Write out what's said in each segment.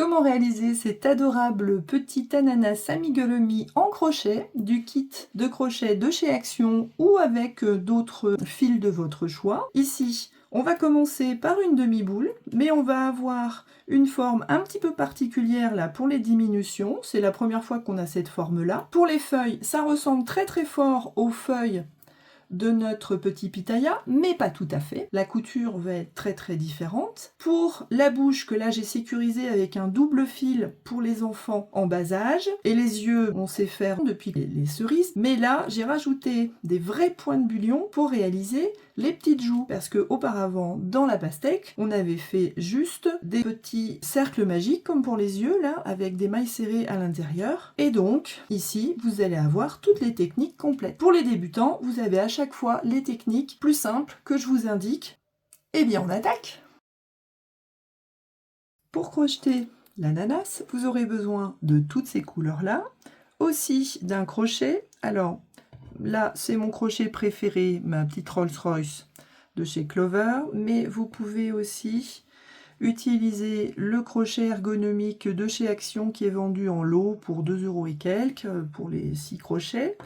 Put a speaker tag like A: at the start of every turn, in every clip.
A: Comment réaliser cet adorable petit ananas amigurumi en crochet du kit de crochet de chez Action ou avec d'autres fils de votre choix. Ici, on va commencer par une demi-boule, mais on va avoir une forme un petit peu particulière là pour les diminutions. C'est la première fois qu'on a cette forme-là. Pour les feuilles, ça ressemble très très fort aux feuilles de notre petit pitaya, mais pas tout à fait. La couture va être très très différente. Pour la bouche, que là j'ai sécurisé avec un double fil pour les enfants en bas âge, et les yeux, on sait faire depuis les cerises, mais là j'ai rajouté des vrais points de bullion pour réaliser les petites joues, parce que auparavant dans la pastèque on avait fait juste des petits cercles magiques comme pour les yeux là, avec des mailles serrées à l'intérieur, et donc ici vous allez avoir toutes les techniques complètes. Pour les débutants, vous avez à chaque fois les techniques plus simples que je vous indique. Eh bien on attaque. Pour crocheter l'ananas, vous aurez besoin de toutes ces couleurs là, aussi d'un crochet. Alors là, c'est mon crochet préféré, ma petite Rolls-Royce de chez Clover, mais vous pouvez aussi utiliser le crochet ergonomique de chez Action qui est vendu en lot pour 2 € et quelques pour les 6 crochets,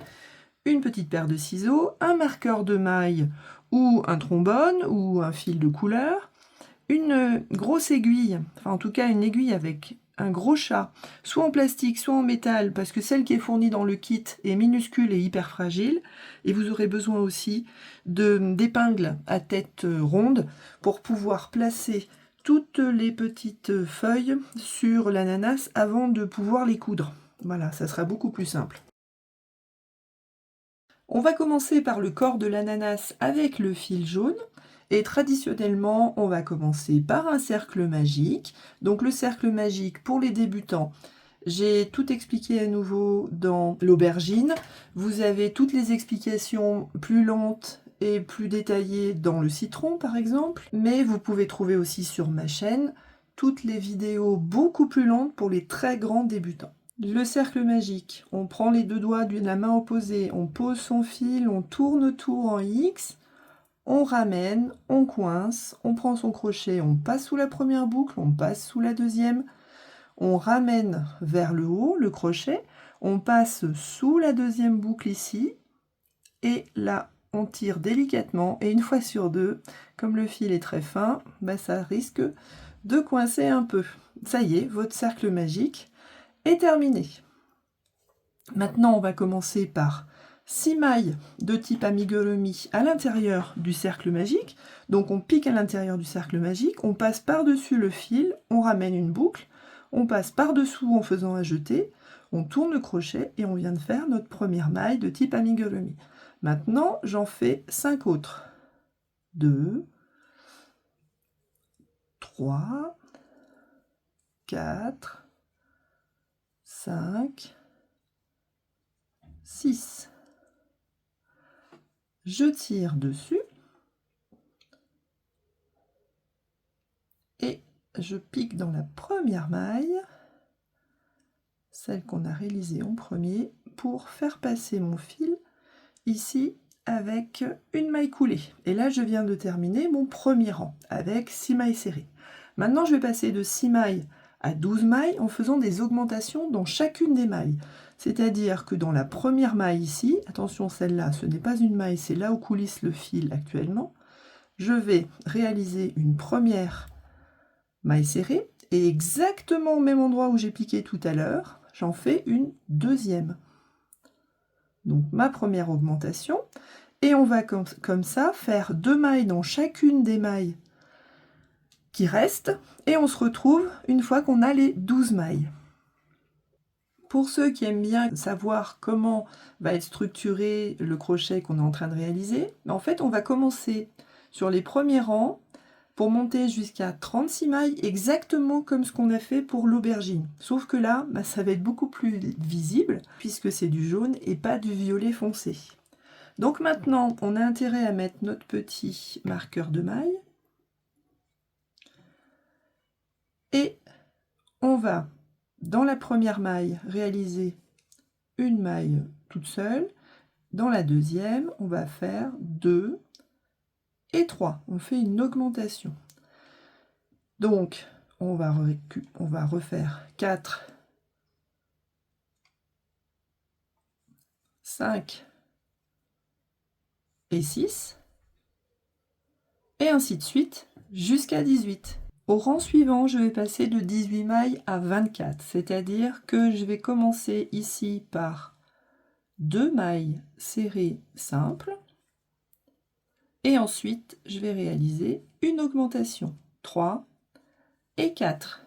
A: une petite paire de ciseaux, un marqueur de maille ou un trombone ou un fil de couleur, une grosse aiguille, enfin en tout cas une aiguille avec un gros chat, soit en plastique, soit en métal, parce que celle qui est fournie dans le kit est minuscule et hyper fragile. Et vous aurez besoin aussi d'épingles à tête ronde pour pouvoir placer toutes les petites feuilles sur l'ananas avant de pouvoir les coudre. Voilà, ça sera beaucoup plus simple. On va commencer par le corps de l'ananas avec le fil jaune. Et traditionnellement, on va commencer par un cercle magique. Donc le cercle magique pour les débutants, j'ai tout expliqué à nouveau dans l'aubergine. Vous avez toutes les explications plus lentes et plus détaillées dans le citron par exemple. Mais vous pouvez trouver aussi sur ma chaîne toutes les vidéos beaucoup plus longues pour les très grands débutants. Le cercle magique, on prend les deux doigts de la main opposée, on pose son fil, on tourne autour en X, on ramène, on coince, on prend son crochet, on passe sous la première boucle, on passe sous la deuxième, on ramène vers le haut le crochet, on passe sous la deuxième boucle ici, et là on tire délicatement, et une fois sur deux, comme le fil est très fin, ça risque de coincer un peu. Ça y est, votre cercle magique est terminé. Maintenant, on va commencer par 6 mailles de type amigurumi à l'intérieur du cercle magique. Donc on pique à l'intérieur du cercle magique, on passe par-dessus le fil, on ramène une boucle, on passe par-dessous en faisant un jeté, on tourne le crochet et on vient de faire notre première maille de type amigurumi. Maintenant, j'en fais 5 autres. 2, 3, 4, 5, 6. Je tire dessus et je pique dans la première maille, celle qu'on a réalisée en premier, pour faire passer mon fil ici avec une maille coulée. Et là, je viens de terminer mon premier rang avec 6 mailles serrées. Maintenant, je vais passer de 6 mailles à 12 mailles en faisant des augmentations dans chacune des mailles. C'est-à-dire que dans la première maille ici, attention, celle-là, ce n'est pas une maille, c'est là où coulisse le fil actuellement, je vais réaliser une première maille serrée, et exactement au même endroit où j'ai piqué tout à l'heure, j'en fais une deuxième. Donc ma première augmentation, et on va comme ça faire 2 mailles dans chacune des mailles qui restent, et on se retrouve une fois qu'on a les 12 mailles. Pour ceux qui aiment bien savoir comment va être structuré le crochet qu'on est en train de réaliser, en fait on va commencer sur les premiers rangs pour monter jusqu'à 36 mailles, exactement comme ce qu'on a fait pour l'aubergine. Sauf que là, ça va être beaucoup plus visible, puisque c'est du jaune et pas du violet foncé. Donc maintenant, on a intérêt à mettre notre petit marqueur de maille. Et on va, dans la première maille, réaliser une maille toute seule. Dans la deuxième, on va faire 2 et 3. On fait une augmentation. Donc, on va refaire 4, 5 et 6, et ainsi de suite jusqu'à 18. Au rang suivant, je vais passer de 18 mailles à 24, c'est-à-dire que je vais commencer ici par 2 mailles serrées simples, et ensuite je vais réaliser une augmentation, 3 et 4,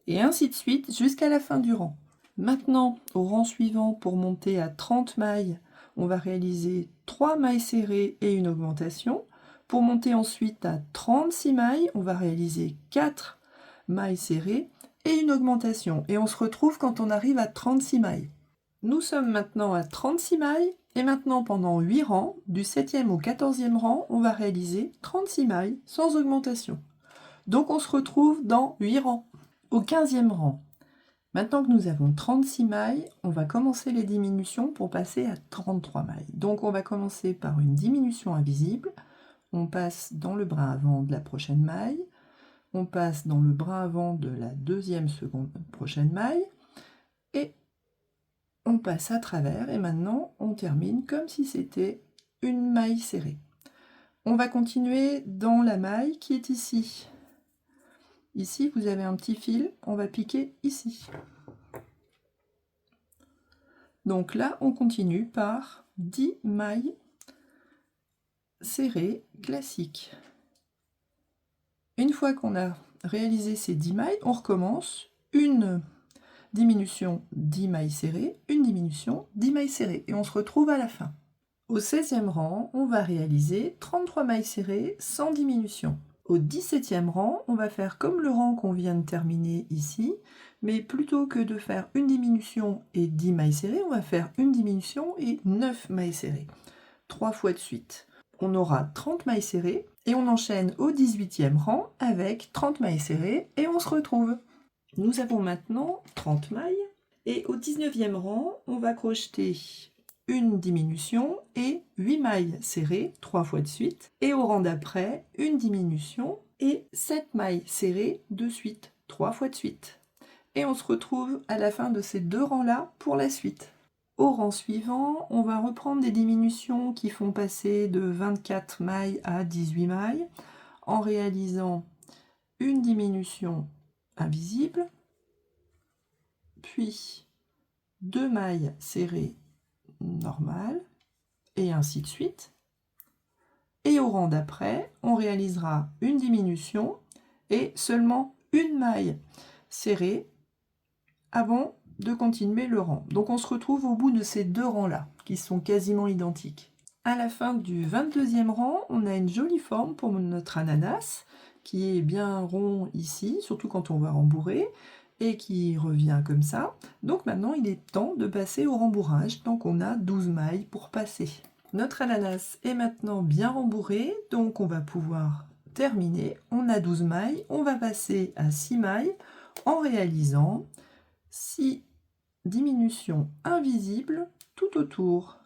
A: et ainsi de suite jusqu'à la fin du rang. Maintenant, au rang suivant, pour monter à 30 mailles, on va réaliser 3 mailles serrées et une augmentation. Pour monter ensuite à 36 mailles, on va réaliser 4 mailles serrées et une augmentation. Et on se retrouve quand on arrive à 36 mailles. Nous sommes maintenant à 36 mailles, et maintenant pendant 8 rangs, du 7e au 14e rang, on va réaliser 36 mailles sans augmentation. Donc on se retrouve dans 8 rangs. Au 15e rang, maintenant que nous avons 36 mailles, on va commencer les diminutions pour passer à 33 mailles. Donc on va commencer par une diminution invisible. On passe dans le bras avant de la prochaine maille. On passe dans le bras avant de la prochaine maille. Et on passe à travers. Et maintenant, on termine comme si c'était une maille serrée. On va continuer dans la maille qui est ici. Ici, vous avez un petit fil. On va piquer ici. Donc là, on continue par 10 mailles serrées classiques. Une fois qu'on a réalisé ces 10 mailles, on recommence une diminution 10 mailles serrées, une diminution 10 mailles serrées, et on se retrouve à la fin. Au 16e rang, on va réaliser 33 mailles serrées sans diminution. Au 17e rang, on va faire comme le rang qu'on vient de terminer ici, mais plutôt que de faire une diminution et 10 mailles serrées, on va faire une diminution et 9 mailles serrées, 3 fois de suite. On aura 30 mailles serrées, et on enchaîne au 18e rang avec 30 mailles serrées, et on se retrouve. Nous avons maintenant 30 mailles, et au 19e rang, on va crocheter une diminution et 8 mailles serrées, 3 fois de suite, et au rang d'après, une diminution et 7 mailles serrées de suite, 3 fois de suite. Et on se retrouve à la fin de ces 2 rangs-là pour la suite. Au rang suivant, on va reprendre des diminutions qui font passer de 24 mailles à 18 mailles, en réalisant une diminution invisible, puis 2 mailles serrées normales, et ainsi de suite. Et au rang d'après, on réalisera une diminution et seulement une maille serrée avant de continuer le rang. Donc on se retrouve au bout de ces 2 rangs-là, qui sont quasiment identiques. À la fin du 22e rang, on a une jolie forme pour notre ananas, qui est bien rond ici, surtout quand on va rembourrer, et qui revient comme ça. Donc maintenant, il est temps de passer au rembourrage, donc on a 12 mailles pour passer. Notre ananas est maintenant bien rembourré, donc on va pouvoir terminer. On a 12 mailles, on va passer à 6 mailles en réalisant 6 diminutions invisibles tout autour.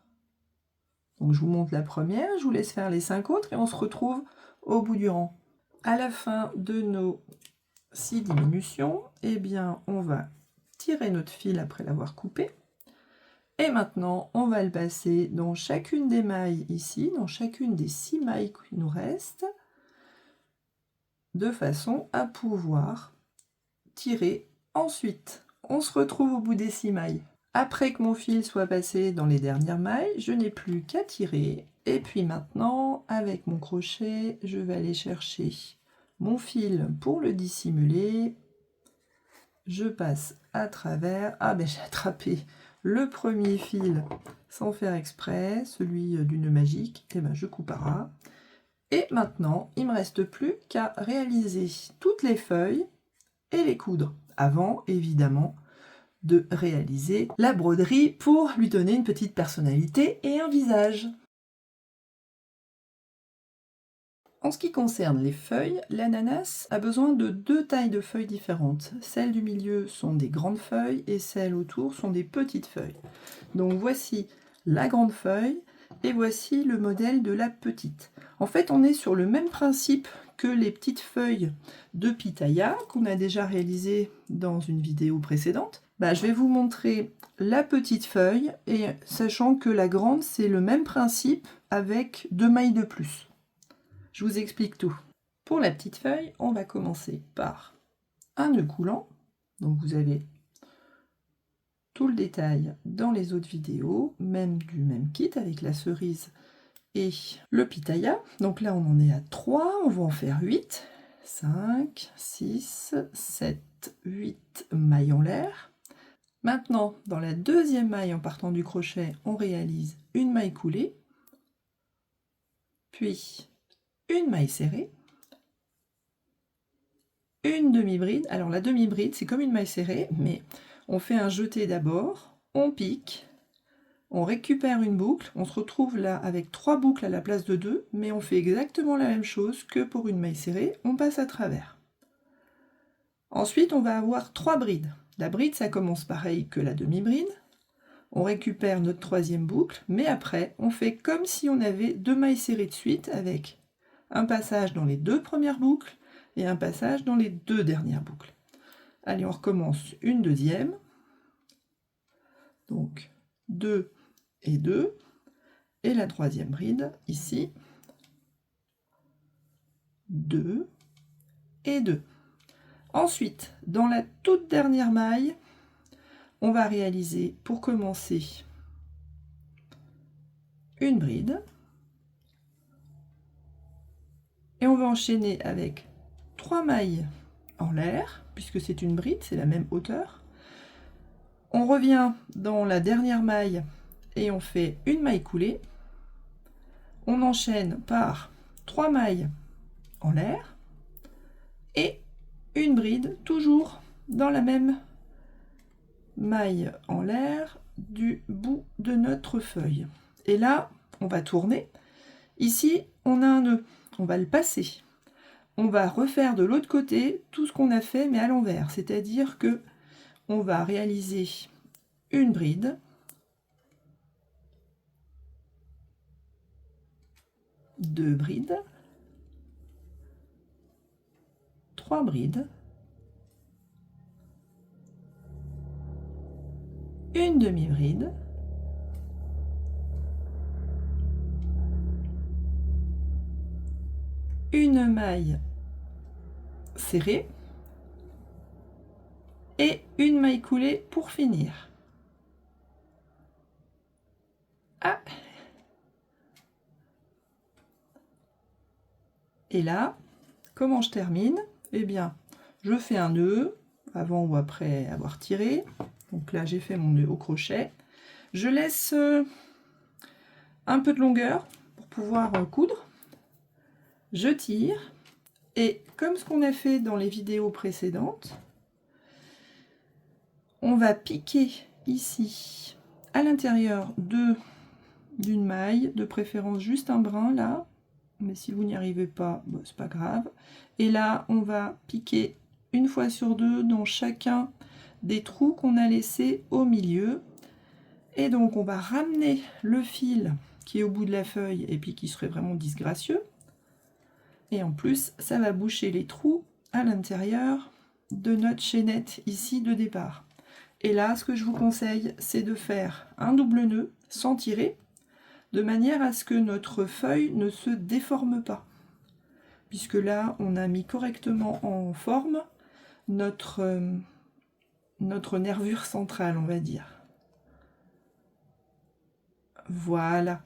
A: Donc je vous montre la première, je vous laisse faire les 5 autres et on se retrouve au bout du rang. À la fin de nos 6 diminutions, eh bien on va tirer notre fil après l'avoir coupé. Et maintenant, on va le passer dans chacune des mailles ici, dans chacune des 6 mailles qui nous restent, de façon à pouvoir tirer ensuite. On se retrouve au bout des 6 mailles. Après que mon fil soit passé dans les dernières mailles, je n'ai plus qu'à tirer. Et puis maintenant, avec mon crochet, je vais aller chercher mon fil pour le dissimuler. Je passe à travers. Ah ben j'ai attrapé le premier fil sans faire exprès, celui du nœud magique. Et ben je coupe à ras. Et maintenant, il ne me reste plus qu'à réaliser toutes les feuilles et les coudre. Avant, évidemment, de réaliser la broderie pour lui donner une petite personnalité et un visage. En ce qui concerne les feuilles, l'ananas a besoin de 2 tailles de feuilles différentes. Celles du milieu sont des grandes feuilles et celles autour sont des petites feuilles. Donc voici la grande feuille et voici le modèle de la petite. En fait, on est sur le même principe que les petites feuilles de pitaya qu'on a déjà réalisées dans une vidéo précédente. Je vais vous montrer la petite feuille, et sachant que la grande, c'est le même principe avec 2 mailles de plus. Je vous explique tout. Pour la petite feuille, on va commencer par un nœud coulant. Donc vous avez tout le détail dans les autres vidéos, même du même kit avec la cerise et le pitaya. Donc là on en est à 3, on va en faire 8, 5, 6, 7, 8 mailles en l'air. Maintenant, dans la deuxième maille, en partant du crochet, on réalise une maille coulée, puis une maille serrée, une demi-bride. Alors la demi-bride, c'est comme une maille serrée, mais on fait un jeté d'abord, on pique, on récupère une boucle, on se retrouve là avec 3 boucles à la place de 2, mais on fait exactement la même chose que pour une maille serrée, on passe à travers. Ensuite, on va avoir 3 brides. La bride, ça commence pareil que la demi-bride. On récupère notre troisième boucle, mais après, on fait comme si on avait 2 mailles serrées de suite avec un passage dans les 2 premières boucles et un passage dans les 2 dernières boucles. Allez, on recommence une deuxième. Donc, 2 et 2. Et la troisième bride, ici. 2 et 2. Ensuite, dans la toute dernière maille, on va réaliser, pour commencer, une bride. Et on va enchaîner avec 3 mailles en l'air, puisque c'est une bride, c'est la même hauteur. On revient dans la dernière maille et on fait une maille coulée. On enchaîne par 3 mailles en l'air et une bride, toujours dans la même maille en l'air du bout de notre feuille. Et là, on va tourner. Ici, on a un nœud, on va le passer. On va refaire de l'autre côté tout ce qu'on a fait, mais à l'envers. C'est-à-dire que on va réaliser une bride, deux brides, 3 brides, une demi-bride, une maille serrée et une maille coulée pour finir. Ah. Et là, comment je termine? Eh bien, je fais un nœud avant ou après avoir tiré. Donc là, j'ai fait mon nœud au crochet. Je laisse un peu de longueur pour pouvoir coudre. Je tire. Et comme ce qu'on a fait dans les vidéos précédentes, on va piquer ici à l'intérieur d'une maille, de préférence juste un brin là. Mais si vous n'y arrivez pas, bon, c'est pas grave. Et là, on va piquer une fois sur deux dans chacun des trous qu'on a laissés au milieu. Et donc, on va ramener le fil qui est au bout de la feuille et puis qui serait vraiment disgracieux. Et en plus, ça va boucher les trous à l'intérieur de notre chaînette ici de départ. Et là, ce que je vous conseille, c'est de faire un double nœud sans tirer, de manière à ce que notre feuille ne se déforme pas. Puisque là, on a mis correctement en forme notre nervure centrale, on va dire. Voilà.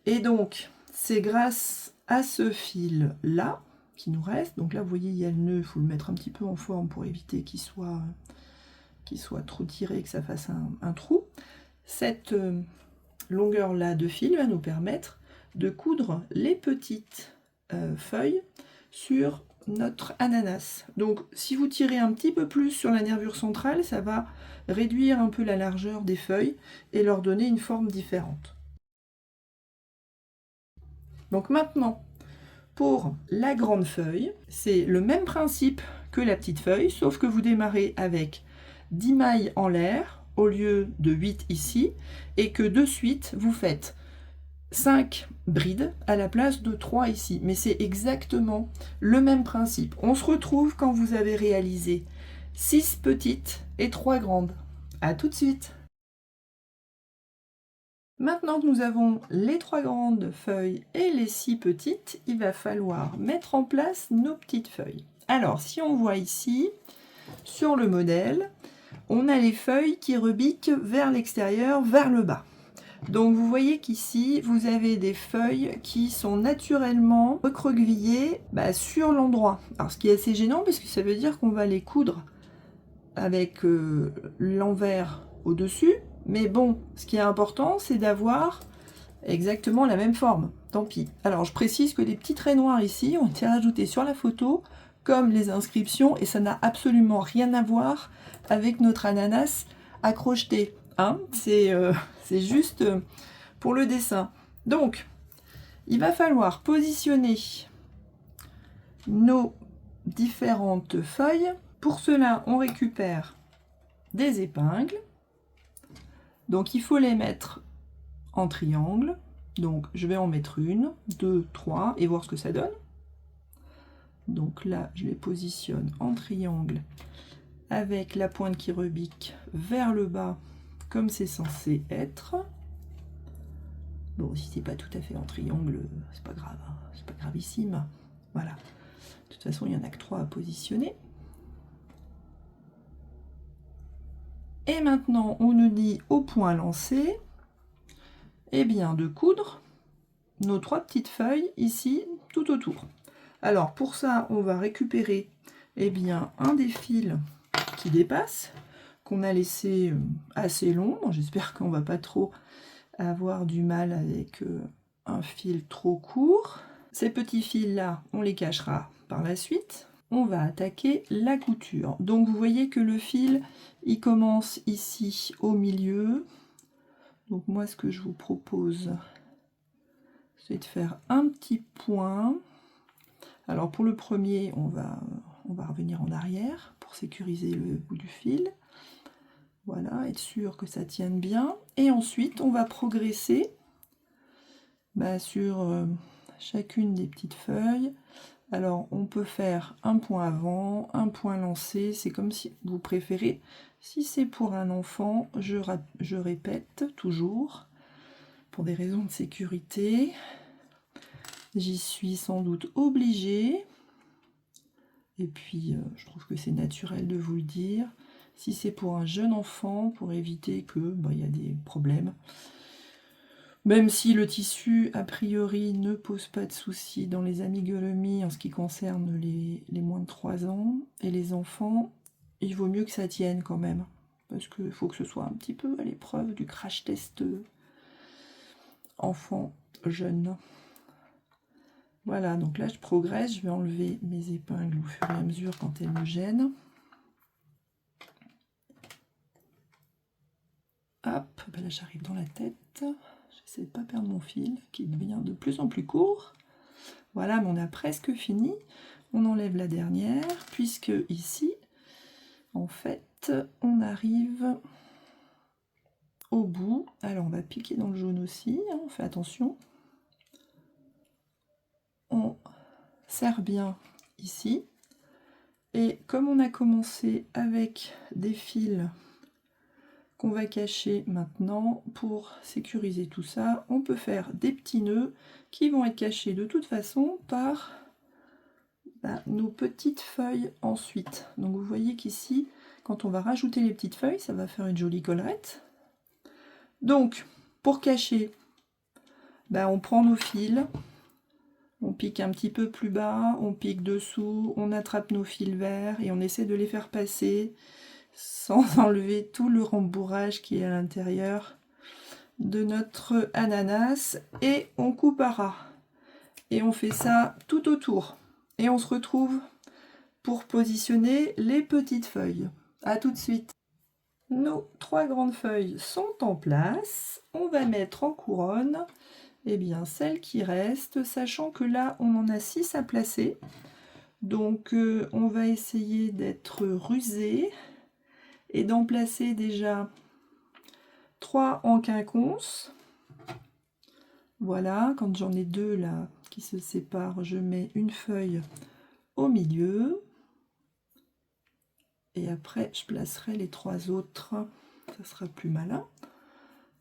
A: Et donc, c'est grâce à ce fil-là qui nous reste. Donc là, vous voyez, il y a le nœud, il faut le mettre un petit peu en forme pour éviter qu'il soit trop tiré, que ça fasse un trou. Cette longueur-là de fil va nous permettre de coudre les petites feuilles sur notre ananas. Donc si vous tirez un petit peu plus sur la nervure centrale, ça va réduire un peu la largeur des feuilles et leur donner une forme différente. Donc maintenant, pour la grande feuille, c'est le même principe que la petite feuille, sauf que vous démarrez avec 10 mailles en l'air au lieu de 8 ici, et que de suite vous faites 5 brides à la place de 3 ici. Mais c'est exactement le même principe. On se retrouve quand vous avez réalisé 6 petites et 3 grandes. À tout de suite! Maintenant que nous avons les 3 grandes feuilles et les 6 petites, il va falloir mettre en place nos petites feuilles. Alors, si on voit ici, sur le modèle, on a les feuilles qui rebiquent vers l'extérieur, vers le bas. Donc vous voyez qu'ici, vous avez des feuilles qui sont naturellement recroquevillées sur l'endroit. Alors ce qui est assez gênant, parce que ça veut dire qu'on va les coudre avec l'envers au-dessus. Mais bon, ce qui est important, c'est d'avoir exactement la même forme. Tant pis. Alors je précise que les petits traits noirs ici ont été rajoutés sur la photo, comme les inscriptions, et ça n'a absolument rien à voir avec notre ananas à crocheter. Hein, c'est juste pour le dessin. Donc, il va falloir positionner nos différentes feuilles. Pour cela, on récupère des épingles. Donc, il faut les mettre en triangle. Donc, je vais en mettre une, 2, 3 et voir ce que ça donne. Donc là, je les positionne en triangle avec la pointe qui rebique vers le bas comme c'est censé être. Bon, si c'est pas tout à fait en triangle, c'est pas grave, hein, c'est pas gravissime. Voilà. De toute façon, il n'y en a que 3 à positionner. Et maintenant, on nous dit au point lancé, eh bien, de coudre nos 3 petites feuilles ici, tout autour. Alors, pour ça, on va récupérer eh bien, un des fils qui dépasse, qu'on a laissé assez long. J'espère qu'on va pas trop avoir du mal avec un fil trop court. Ces petits fils là, on les cachera par la suite. On va attaquer la couture. Donc vous voyez que le fil, il commence ici au milieu. Donc moi, ce que je vous propose, c'est de faire un petit point. Alors pour le premier, on va revenir en arrière pour sécuriser le bout du fil. Voilà, être sûr que ça tienne bien. Et ensuite, on va progresser sur chacune des petites feuilles. Alors, on peut faire un point avant, un point lancé. C'est comme si vous préférez. Si c'est pour un enfant, je répète toujours, pour des raisons de sécurité. J'y suis sans doute obligée. Et puis, je trouve que c'est naturel de vous le dire. Si c'est pour un jeune enfant, pour éviter que y a des problèmes. Même si le tissu, a priori, ne pose pas de soucis dans les amigurumis en ce qui concerne les moins de 3 ans. Et les enfants, il vaut mieux que ça tienne quand même. Parce qu'il faut que ce soit un petit peu à l'épreuve du crash test enfant jeune. Voilà, donc là je progresse, je vais enlever mes épingles au fur et à mesure quand elles me gênent. Hop, là j'arrive dans la tête. J'essaie de ne pas perdre mon fil qui devient de plus en plus court. Voilà, mais on a presque fini. On enlève la dernière, puisque ici, en fait, on arrive au bout. Alors on va piquer dans le jaune aussi, hein, on fait attention. On serre bien ici. Et comme on a commencé avec des fils qu'on va cacher maintenant, pour sécuriser tout ça, on peut faire des petits nœuds qui vont être cachés de toute façon par nos petites feuilles ensuite. Donc vous voyez qu'ici, quand on va rajouter les petites feuilles, ça va faire une jolie collerette. Donc, pour cacher, on prend nos fils, on pique un petit peu plus bas, on pique dessous, on attrape nos fils verts et on essaie de les faire passer sans enlever tout le rembourrage qui est à l'intérieur de notre ananas, et on coupe à ras. Et on fait ça tout autour. Et on se retrouve pour positionner les petites feuilles. A tout de suite. Nos 3 grandes feuilles sont en place. On va mettre en couronne celles qui restent, sachant que là on en a 6 à placer. Donc on va essayer d'être rusé et d'en placer déjà 3 en quinconce. Voilà, quand j'en ai deux là qui se séparent, je mets une feuille au milieu. Et après, je placerai les 3 autres. Ça sera plus malin.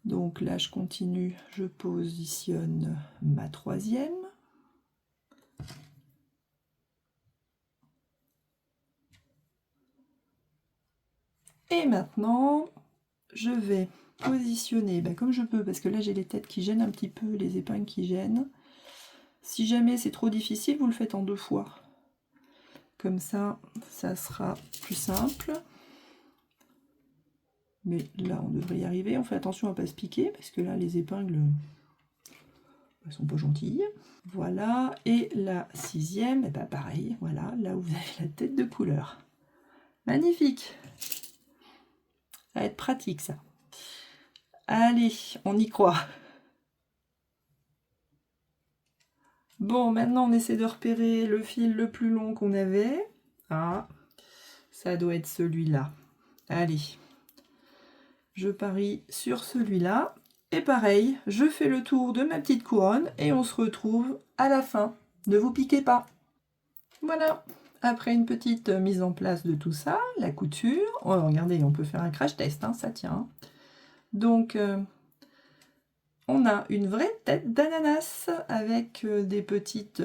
A: Donc là, je continue, je positionne ma 3e. Et maintenant, je vais positionner comme je peux, parce que là, j'ai les têtes qui gênent un petit peu, les épingles qui gênent. Si jamais c'est trop difficile, vous le faites en 2 fois. Comme ça, ça sera plus simple. Mais là, on devrait y arriver. On fait attention à ne pas se piquer, parce que là, les épingles, elles sont pas gentilles. Voilà, et la 6e, et pareil, voilà, là où vous avez la tête de couleur. Magnifique! Ça va être pratique, ça. Allez, on y croit. Bon, maintenant, on essaie de repérer le fil le plus long qu'on avait. Ah, ça doit être celui-là. Allez, je parie sur celui-là. Et pareil, je fais le tour de ma petite couronne et on se retrouve à la fin. Ne vous piquez pas. Voilà, après une petite mise en place de tout ça, la couture. Oh, regardez, on peut faire un crash test, hein, ça tient. Donc, on a une vraie tête d'ananas avec des petites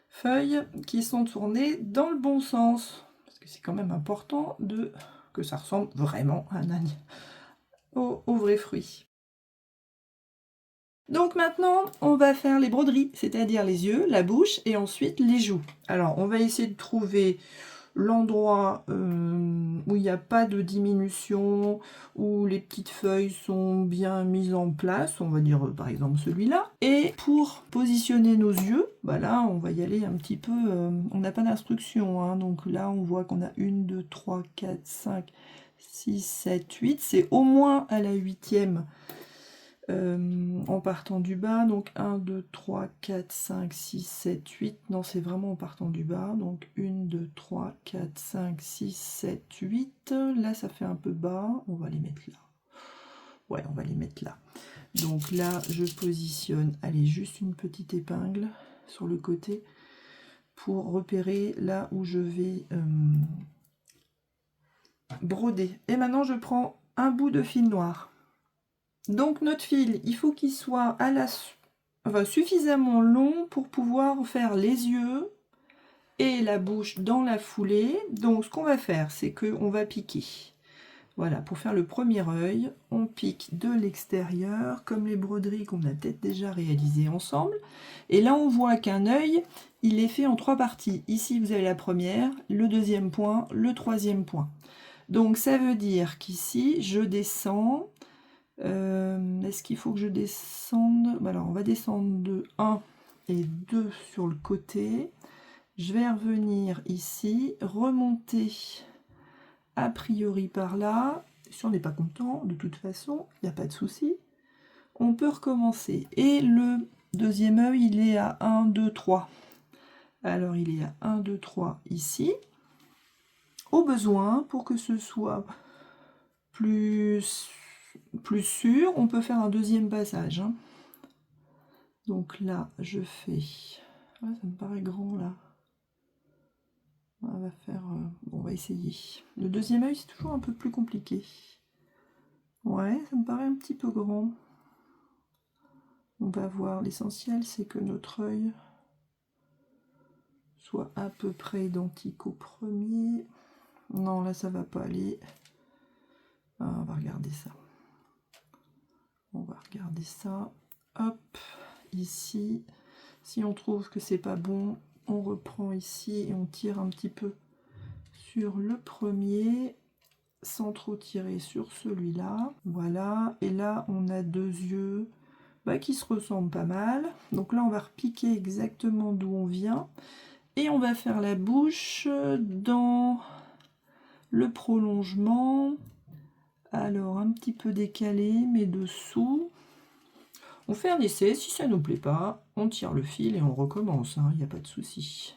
A: feuilles qui sont tournées dans le bon sens. Parce que c'est quand même important que ça ressemble vraiment à au vrai fruit. Donc maintenant, on va faire les broderies, c'est-à-dire les yeux, la bouche et ensuite les joues. Alors, on va essayer de trouver l'endroit où il n'y a pas de diminution, où les petites feuilles sont bien mises en place, on va dire par exemple celui-là. Et pour positionner nos yeux, là on va y aller un petit peu, on n'a pas d'instruction, hein, donc là on voit qu'on a 1, 2, 3, 4, 5, 6, 7, 8, c'est au moins à la 8e. En partant du bas, donc 1, 2, 3, 4, 5, 6, 7, 8, non c'est vraiment en partant du bas, donc 1, 2, 3, 4, 5, 6, 7, 8, là ça fait un peu bas, on va les mettre là, ouais on va les mettre là, donc là je positionne, allez juste une petite épingle sur le côté, pour repérer là où je vais broder, et maintenant je prends un bout de fil noir. Donc notre fil, il faut qu'il soit suffisamment long pour pouvoir faire les yeux et la bouche dans la foulée. Donc ce qu'on va faire, c'est qu'on va piquer. Voilà, pour faire le premier œil, on pique de l'extérieur, comme les broderies qu'on a peut-être déjà réalisées ensemble. Et là, on voit qu'un œil, il est fait en 3 parties. Ici, vous avez la première, le deuxième point, le troisième point. Donc ça veut dire qu'ici, je descends. Est-ce qu'il faut que je descende? Alors on va descendre de 1 et 2 sur le côté. Je vais revenir ici, remonter a priori par là. Si on n'est pas content, de toute façon, il n'y a pas de souci. On peut recommencer. Et le deuxième œil, il est à 1, 2, 3. Alors il est à 1, 2, 3 ici. Au besoin, pour que ce soit plus sûr, on peut faire un deuxième passage. Hein. Donc là, je fais... Ah, ça me paraît grand, là. On va faire... Bon, on va essayer. Le deuxième œil, c'est toujours un peu plus compliqué. Ouais, ça me paraît un petit peu grand. On va voir. L'essentiel, c'est que notre œil soit à peu près identique au premier. Non, là, ça va pas aller. Ah, on va regarder ça. On va regarder ça. Hop, ici. Si on trouve que c'est pas bon, on reprend ici et on tire un petit peu sur le premier sans trop tirer sur celui-là. Voilà, et là on a 2 yeux qui se ressemblent pas mal. Donc là on va repiquer exactement d'où on vient et on va faire la bouche dans le prolongement. Alors un petit peu décalé mais dessous. On fait un essai, si ça nous plaît pas, on tire le fil et on recommence, il n'y a pas de souci.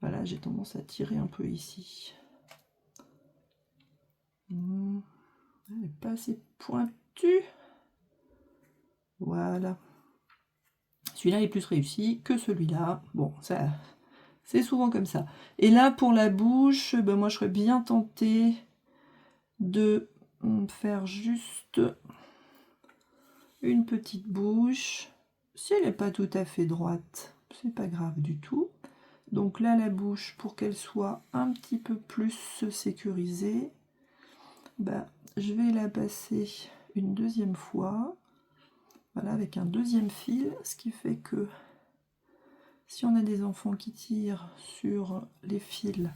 A: Voilà, j'ai tendance à tirer un peu ici. Elle n'est pas assez pointue. Voilà. Celui-là est plus réussi que celui-là. Bon, ça, c'est souvent comme ça. Et là, pour la bouche, ben moi, je serais bien tentée de faire juste une petite bouche. Si elle n'est pas tout à fait droite, c'est pas grave du tout. Donc là, la bouche, pour qu'elle soit un petit peu plus sécurisée, ben, je vais la passer une deuxième fois. Voilà, avec un deuxième fil, ce qui fait que si on a des enfants qui tirent sur les fils,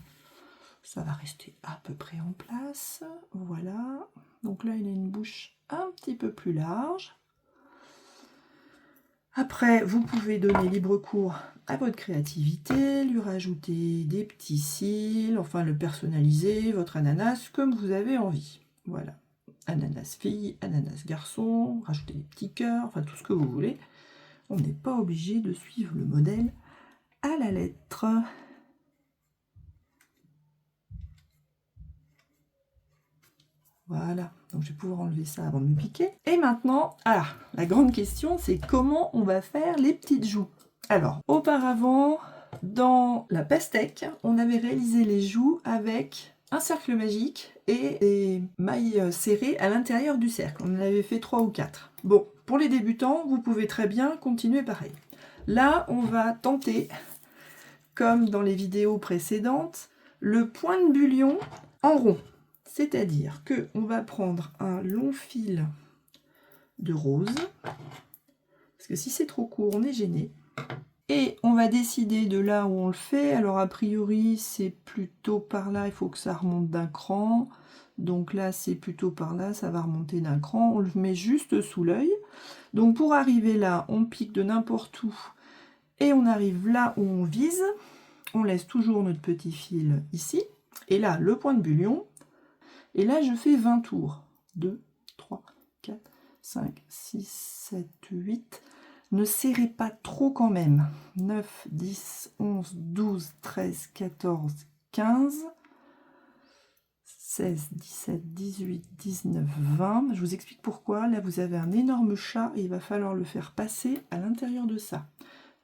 A: ça va rester à peu près en place. Voilà. Donc là, il a une bouche un petit peu plus large. Après, vous pouvez donner libre cours à votre créativité, lui rajouter des petits cils, enfin le personnaliser, votre ananas, comme vous avez envie. Voilà. Ananas fille, ananas garçon, rajouter des petits cœurs, enfin tout ce que vous voulez. On n'est pas obligé de suivre le modèle à la lettre. Voilà, donc je vais pouvoir enlever ça avant de me piquer. Et maintenant, la grande question, c'est comment on va faire les petites joues. Alors, auparavant, dans la pastèque, on avait réalisé les joues avec un cercle magique et des mailles serrées à l'intérieur du cercle. On en avait fait 3 ou 4. Bon, pour les débutants, vous pouvez très bien continuer pareil. Là, on va tenter, comme dans les vidéos précédentes, le point de bullion en rond. C'est-à-dire qu'on va prendre un long fil de rose, parce que si c'est trop court, on est gêné. Et on va décider de là où on le fait. Alors a priori, c'est plutôt par là, il faut que ça remonte d'un cran. Donc là, c'est plutôt par là, ça va remonter d'un cran. On le met juste sous l'œil. Donc pour arriver là, on pique de n'importe où. Et on arrive là où on vise. On laisse toujours notre petit fil ici. Et là, le point de bullion. Et là, je fais 20 tours. 2, 3, 4, 5, 6, 7, 8. Ne serrez pas trop quand même. 9, 10, 11, 12, 13, 14, 15, 16, 17, 18, 19, 20. Je vous explique pourquoi. Là, vous avez un énorme chat et il va falloir le faire passer à l'intérieur de ça.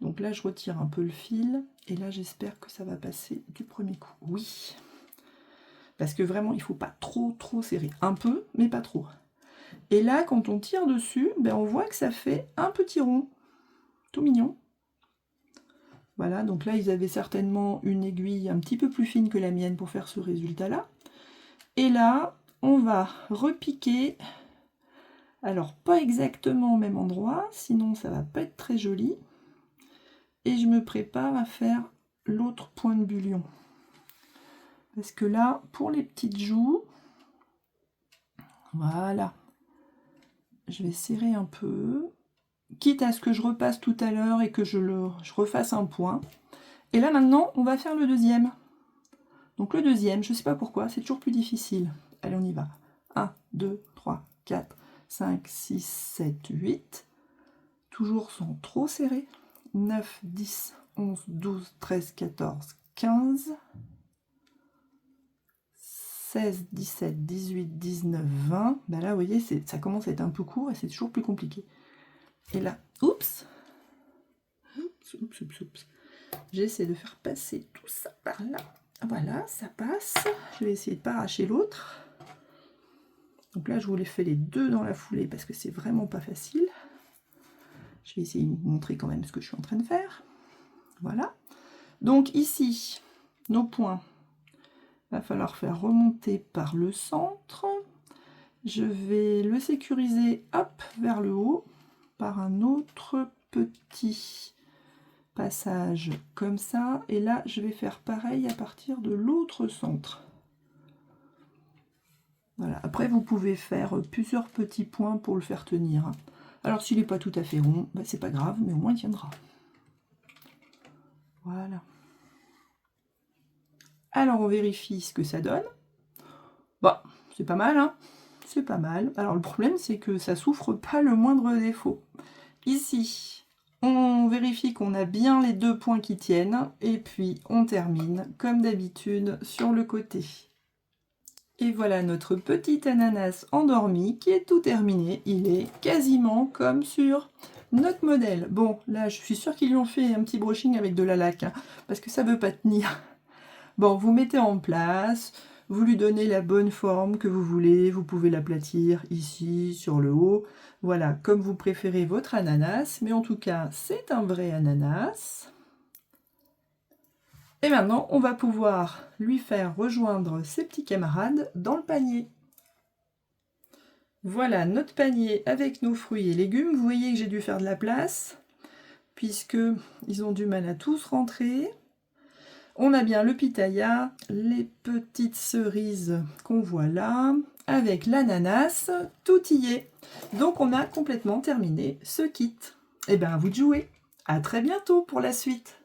A: Donc là, je retire un peu le fil. Et là, j'espère que ça va passer du premier coup. Oui. Parce que vraiment, il ne faut pas trop serrer. Un peu, mais pas trop. Et là, quand on tire dessus, ben, on voit que ça fait un petit rond. Tout mignon. Voilà, donc là, ils avaient certainement une aiguille un petit peu plus fine que la mienne pour faire ce résultat-là. Et là, on va repiquer. Alors, pas exactement au même endroit, sinon ça va pas être très joli. Et je me prépare à faire l'autre point de bullion. Parce que là, pour les petites joues, voilà, je vais serrer un peu, quitte à ce que je repasse tout à l'heure et que je refasse un point. Et là, maintenant, on va faire le deuxième. Donc le deuxième, je ne sais pas pourquoi, c'est toujours plus difficile. Allez, on y va. 1, 2, 3, 4, 5, 6, 7, 8. Toujours sans trop serrer. 9, 10, 11, 12, 13, 14, 15. 16, 17, 18, 19, 20. Ben là, vous voyez, ça commence à être un peu court et c'est toujours plus compliqué. Et là, oups, j'essaie de faire passer tout ça par là. Voilà, ça passe. Je vais essayer de ne pas arracher l'autre. Donc là, je vous les fais les deux dans la foulée parce que c'est vraiment pas facile. Je vais essayer de vous montrer quand même ce que je suis en train de faire. Voilà. Donc ici, nos points, il va falloir faire remonter par le centre. Je vais le sécuriser, hop, vers le haut, par un autre petit passage comme ça. Et là, je vais faire pareil à partir de l'autre centre. Voilà. Après, vous pouvez faire plusieurs petits points pour le faire tenir. Alors, s'il n'est pas tout à fait rond, ben, c'est pas grave, mais au moins il tiendra. Voilà. Alors, on vérifie ce que ça donne. Bon, c'est pas mal, hein? C'est pas mal. Alors, le problème, c'est que ça souffre pas le moindre défaut. Ici, on vérifie qu'on a bien les deux points qui tiennent. Et puis, on termine, comme d'habitude, sur le côté. Et voilà notre petit ananas endormi qui est tout terminé. Il est quasiment comme sur notre modèle. Bon, là, je suis sûre qu'ils lui ont fait un petit brushing avec de la laque, hein, parce que ça ne veut pas tenir. Bon, vous mettez en place, vous lui donnez la bonne forme que vous voulez. Vous pouvez l'aplatir ici, sur le haut. Voilà, comme vous préférez votre ananas. Mais en tout cas, c'est un vrai ananas. Et maintenant, on va pouvoir lui faire rejoindre ses petits camarades dans le panier. Voilà notre panier avec nos fruits et légumes. Vous voyez que j'ai dû faire de la place, puisque ils ont du mal à tous rentrer. On a bien le pitaya, les petites cerises qu'on voit là, avec l'ananas, tout y est. Donc on a complètement terminé ce kit. Et bien à vous de jouer. À très bientôt pour la suite.